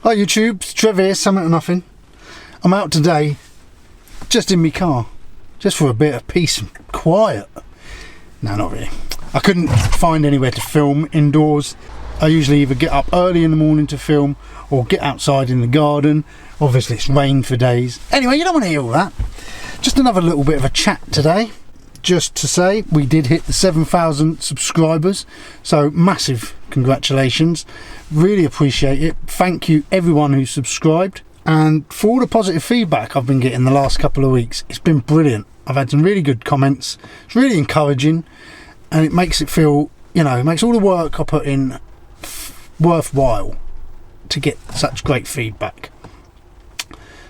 Hi YouTube, it's Trev here, Something or Nothing. I'm out today, just in my car, just for a bit of peace and quiet. No, not really. I couldn't find anywhere to film indoors. I usually either get up early in the morning to film or get outside in the garden. Obviously it's rained for days. Anyway, you don't want to hear all that. Just another little bit of a chat today. Just to say, we did hit the 7,000 subscribers, so massive congratulations. Really appreciate it. Thank you everyone who subscribed, and for all the positive feedback I've been getting the last couple of weeks. It's been brilliant. I've had some really good comments. It's really encouraging, and it makes it feel, you know, it makes all the work I put in worthwhile to get such great feedback.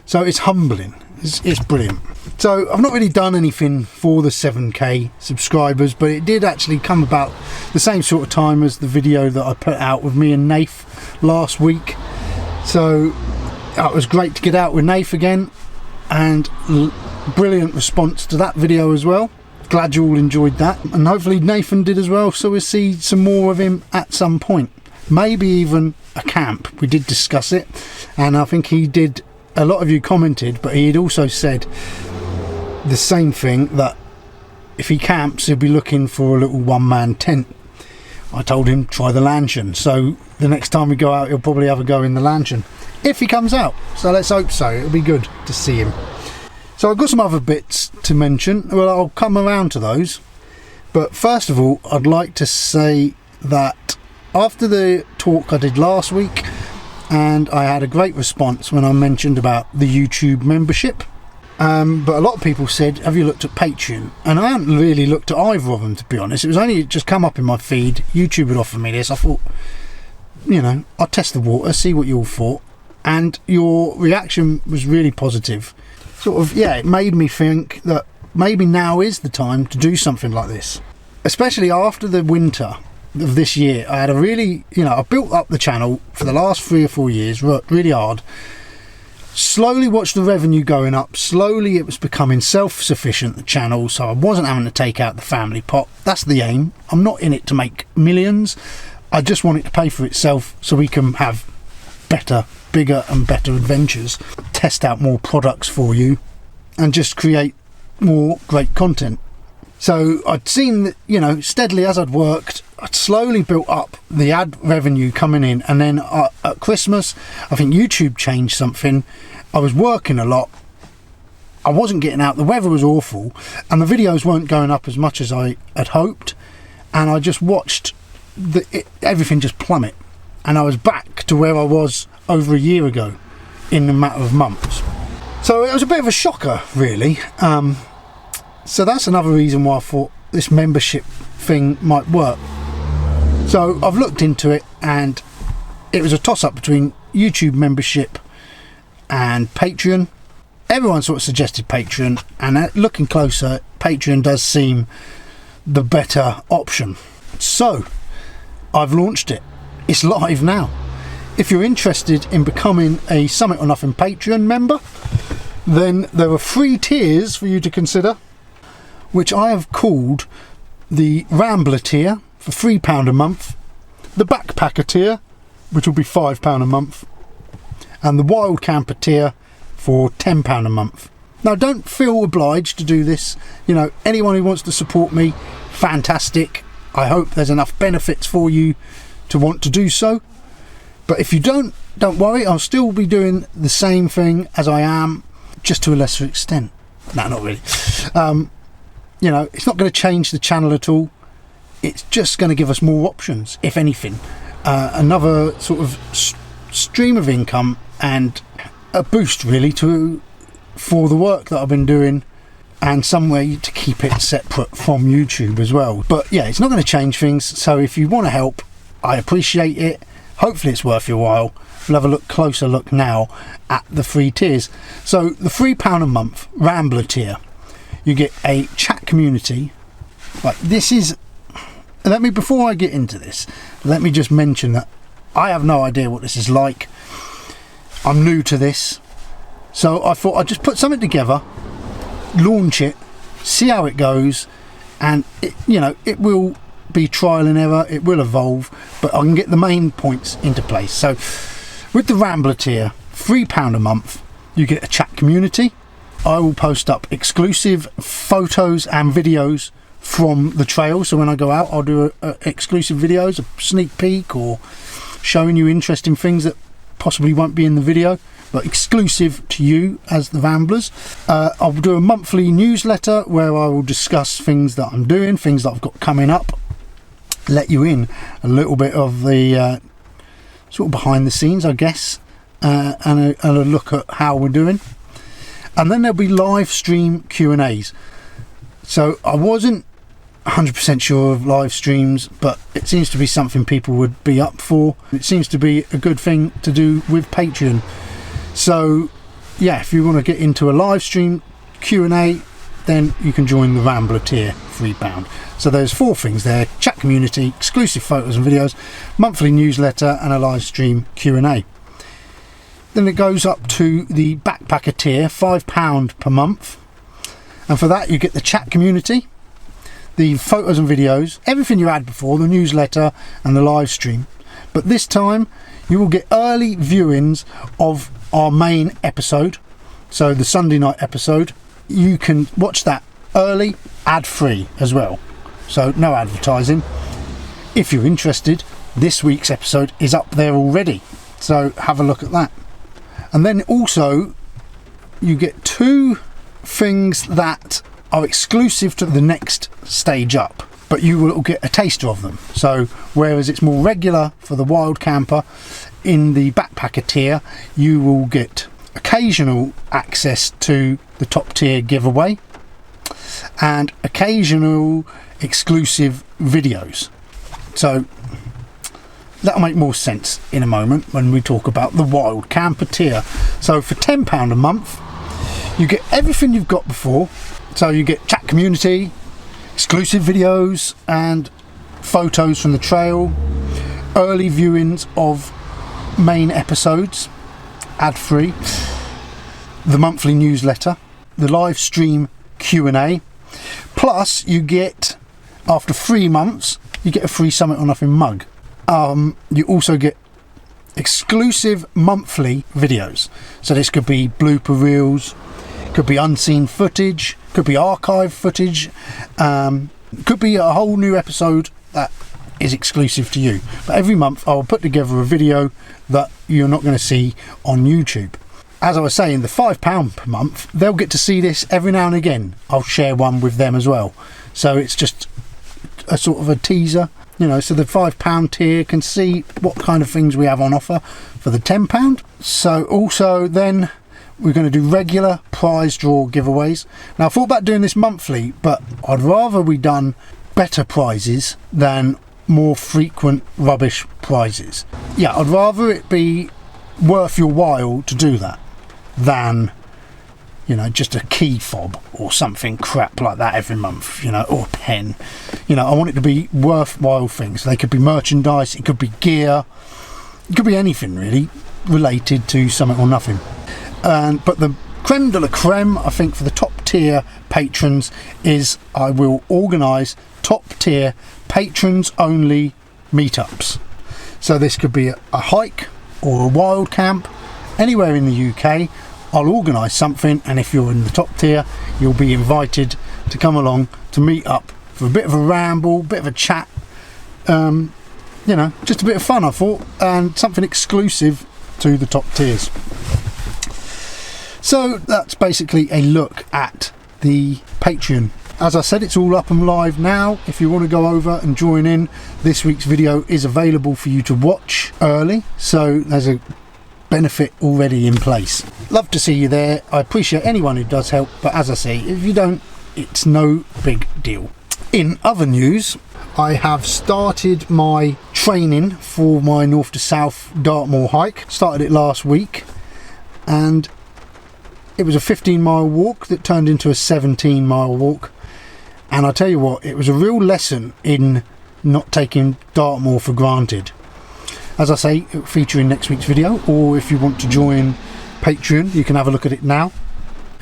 So it's humbling. It's brilliant. So I've not really done anything for the 7k subscribers, but it did actually come about the same sort of time as the video that I put out with me and Nath last week. So it was great to get out with Nath again, and brilliant response to that video as well. Glad you all enjoyed that, and hopefully Nathan did as well, so we'll see some more of him at some point. Maybe even a camp. We did discuss it, and I think he did. A lot of you commented, but he had also said the same thing, that if he camps he'll be looking for a little one-man tent. I told him try the lantern, so the next time we go out he'll probably have a go in the lantern if he comes out, so let's hope so. It'll be good to see him. So I've got some other bits to mention. Well, I'll come around to those, but first of all I'd like to say that after the talk I did last week, and I had a great response when I mentioned about the YouTube membership, but a lot of people said, have you looked at Patreon? And I haven't really looked at either of them, to be honest. It was only just come up in my feed. YouTube had offered me this. I thought, you know, I'll test the water, see what you all thought, and your reaction was really positive. Sort of, yeah, it made me think that maybe now is the time to do something like this, especially after the winter of this year. I had a really, you know, I built up the channel for the last 3 or 4 years, worked really hard, slowly watched the revenue going up, slowly it was becoming self-sufficient, the channel, so I wasn't having to take out the family pot. That's the aim. I'm not in it to make millions, I just want it to pay for itself so we can have better, bigger and better adventures, test out more products for you, and just create more great content. So I'd seen that, you know, steadily as I'd worked, I'd slowly built up the ad revenue coming in, and then at Christmas I think YouTube changed something. I was working a lot, I wasn't getting out, the weather was awful, and the videos weren't going up as much as I had hoped, and I just watched everything just plummet, and I was back to where I was over a year ago in a matter of months. So it was a bit of a shocker, really. So that's another reason why I thought this membership thing might work. So I've looked into it, and it was a toss-up between YouTube membership and Patreon. Everyone sort of suggested Patreon, and looking closer, Patreon does seem the better option. So I've launched it. It's live now. If you're interested in becoming a Summit or Nothing Patreon member, then there are 3 tiers for you to consider, which I have called the Rambler tier for £3 a month, the Backpacker tier, which will be £5 a month, and the Wild Camper tier for £10 a month. Now, don't feel obliged to do this. You know, anyone who wants to support me, fantastic. I hope there's enough benefits for you to want to do so. But if you don't worry, I'll still be doing the same thing as I am, just to a lesser extent. No, not really. You know, it's not going to change the channel at all. It's just going to give us more options, if anything. Another sort of stream of income, and a boost really for the work that I've been doing, and some way to keep it separate from YouTube as well. But yeah, it's not going to change things, so if you want to help, I appreciate it. Hopefully it's worth your while. We'll have a closer look now at the 3 tiers. So the £3 a month Rambler tier, you get a chat community. Like, this is, before I get into this, let me just mention that I have no idea what this is like. I'm new to this, so I thought I'd just put something together, launch it, see how it goes, and it will be trial and error, it will evolve, but I can get the main points into place. So With the Rambler tier, £3 a month, you get a chat community. I will post up exclusive photos and videos from the trail. So when I go out, I'll do exclusive videos, a sneak peek, or showing you interesting things that possibly won't be in the video, but exclusive to you as the Ramblers. I'll do a monthly newsletter where I will discuss things that I'm doing, things that I've got coming up, let you in a little bit of the sort of behind the scenes, I guess, and a look at how we're doing. And then there'll be live stream Q&As. So I wasn't 100% sure of live streams, but it seems to be something people would be up for. It seems to be a good thing to do with Patreon. So yeah, if you want to get into a live stream Q&A, then you can join the Rambler tier, £3. So there's 4 things there: chat community, exclusive photos and videos, monthly newsletter, and a live stream Q&A. Then it goes up to the backpacker tier, £5 per month, and for that you get the chat community, the photos and videos, everything you had before, the newsletter and the live stream. But this time you will get early viewings of our main episode, so the Sunday night episode. You can watch that early, ad-free as well, so no advertising. If you're interested, this week's episode is up there already, so have a look at that. And then also you get 2 things that are exclusive to the next stage up, but you will get a taster of them. So whereas it's more regular for the wild camper, in the backpacker tier you will get occasional access to the top tier giveaway and occasional exclusive videos. So that'll make more sense in a moment when we talk about the wild camper tier. So for £10 a month you get everything you've got before. So you get chat community, exclusive videos and photos from the trail, early viewings of main episodes, ad-free, the monthly newsletter, the live stream Q&A, plus you get, after 3 months, you get a free Summit or Nothing mug. You also get exclusive monthly videos. So this could be blooper reels, could be unseen footage, could be archive footage, could be a whole new episode that is exclusive to you. But every month I'll put together a video that you're not going to see on YouTube. As I was saying, the £5 per month, they'll get to see this every now and again. I'll share one with them as well. So it's just a sort of a teaser, you know, so the £5 tier can see what kind of things we have on offer for the £10. So also then we're going to do regular prize draw giveaways. Now I thought about doing this monthly, but I'd rather we done better prizes than more frequent rubbish prizes. Yeah, I'd rather it be worth your while to do that than, you know, just a key fob or something crap like that every month, you know, or a pen. You know, I want it to be worthwhile things. They could be merchandise, it could be gear, it could be anything really related to Summit or Nothing. But the creme de la creme, I think, for the top tier patrons is I will organise top tier patrons only meetups. So this could be a hike or a wild camp anywhere in the UK. I'll organise something, and if you're in the top tier you'll be invited to come along to meet up for a bit of a ramble, bit of a chat, you know, just a bit of fun I thought, and something exclusive to the top tiers. So that's basically a look at the Patreon. As I said, it's all up and live now. If you want to go over and join in, this week's video is available for you to watch early, so there's a benefit already in place. Love to see you there. I appreciate anyone who does help, but as I say, if you don't, it's no big deal. In other news, I have started my training for my north to south Dartmoor hike. Started it last week, and it was a 15-mile walk that turned into a 17-mile walk. And I tell you what, it was a real lesson in not taking Dartmoor for granted. As I say, it will feature in next week's video, or if you want to join Patreon, you can have a look at it now.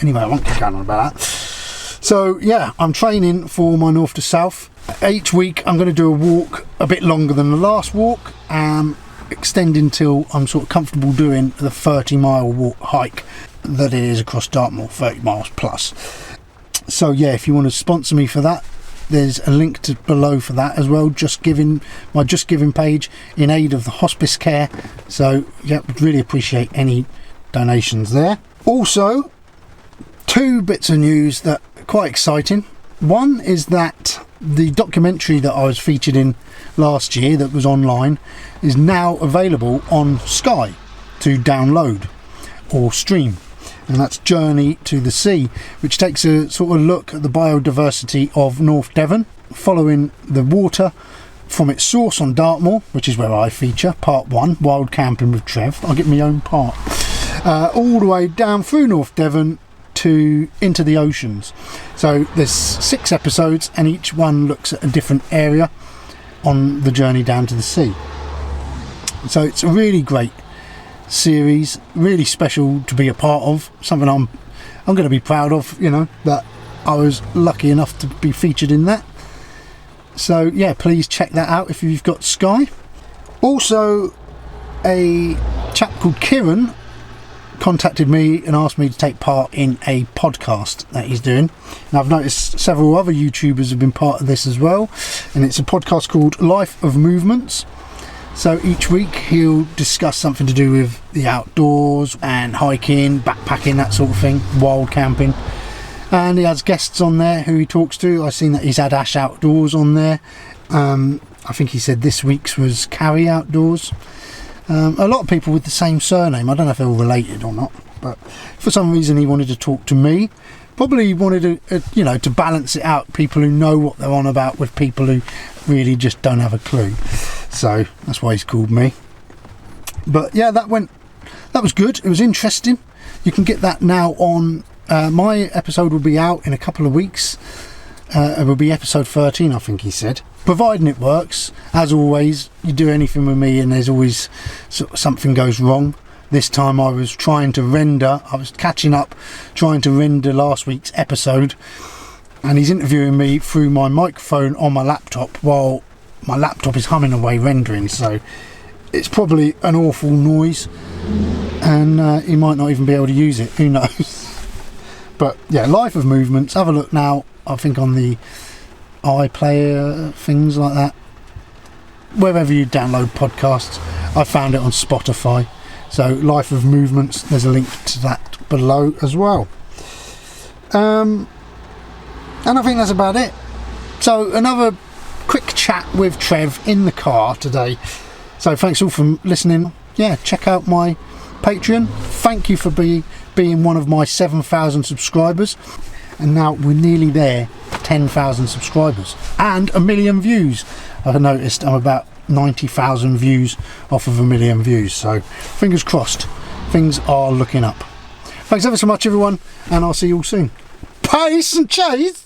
Anyway, I won't keep going on about that. So yeah, I'm training for my north to south. Each week I'm going to do a walk a bit longer than the last walk, extending till I'm sort of comfortable doing the 30-mile hike that it is across Dartmoor, 30 miles plus. So yeah, if you want to sponsor me for that, there's a link below for that as well. My Just Giving page in aid of the hospice care. So yeah, would really appreciate any donations there. Also, 2 bits of news that are quite exciting. One is that the documentary that I was featured in last year that was online is now available on Sky to download or stream, and that's Journey to the Sea, which takes a sort of look at the biodiversity of North Devon, following the water from its source on Dartmoor, which is where I feature, part 1, Wild Camping with Trev. I'll get my own part. All the way down through North Devon into the oceans. So there's 6 episodes, and each one looks at a different area on the journey down to the sea. So it's a really great series, really special to be a part of, something I'm going to be proud of, you know, that I was lucky enough to be featured in that. So yeah, please check that out if you've got Sky. Also, a chap called Kieran contacted me and asked me to take part in a podcast that he's doing, and I've noticed several other YouTubers have been part of this as well, and it's a podcast called Life of Movements. So each week he'll discuss something to do with the outdoors and hiking, backpacking, that sort of thing, wild camping, and he has guests on there who he talks to. I've seen that he's had Ash Outdoors on there. I think he said this week's was Carrie Outdoors. A lot of people with the same surname. I don't know if they're all related or not, but for some reason he wanted to talk to me. Probably wanted to, to balance it out, people who know what they're on about with people who really just don't have a clue. So that's why he's called me. But yeah, that was good. It was interesting. You can get that now on, my episode will be out in a couple of weeks. It will be episode 13, I think he said. Providing it works. As always, you do anything with me and there's always something goes wrong. This time I was catching up, trying to render last week's episode, and he's interviewing me through my microphone on my laptop while my laptop is humming away rendering, so it's probably an awful noise, and he might not even be able to use it, who knows. But yeah, Life of Movements, have a look now, I think on the iPlayer, things like that, wherever you download podcasts. I found it on Spotify. So Life of Movements, there's a link to that below as well. And I think that's about it. So another quick chat with Trev in the car today. So thanks all for listening. Yeah, check out my Patreon. Thank you for being one of my 7,000 subscribers. And now we're nearly there, 10,000 subscribers and 1 million views. I've noticed I'm about 90,000 views off of 1 million views, so fingers crossed, things are looking up. Thanks ever so much everyone, and I'll see you all soon. Peace and cheese.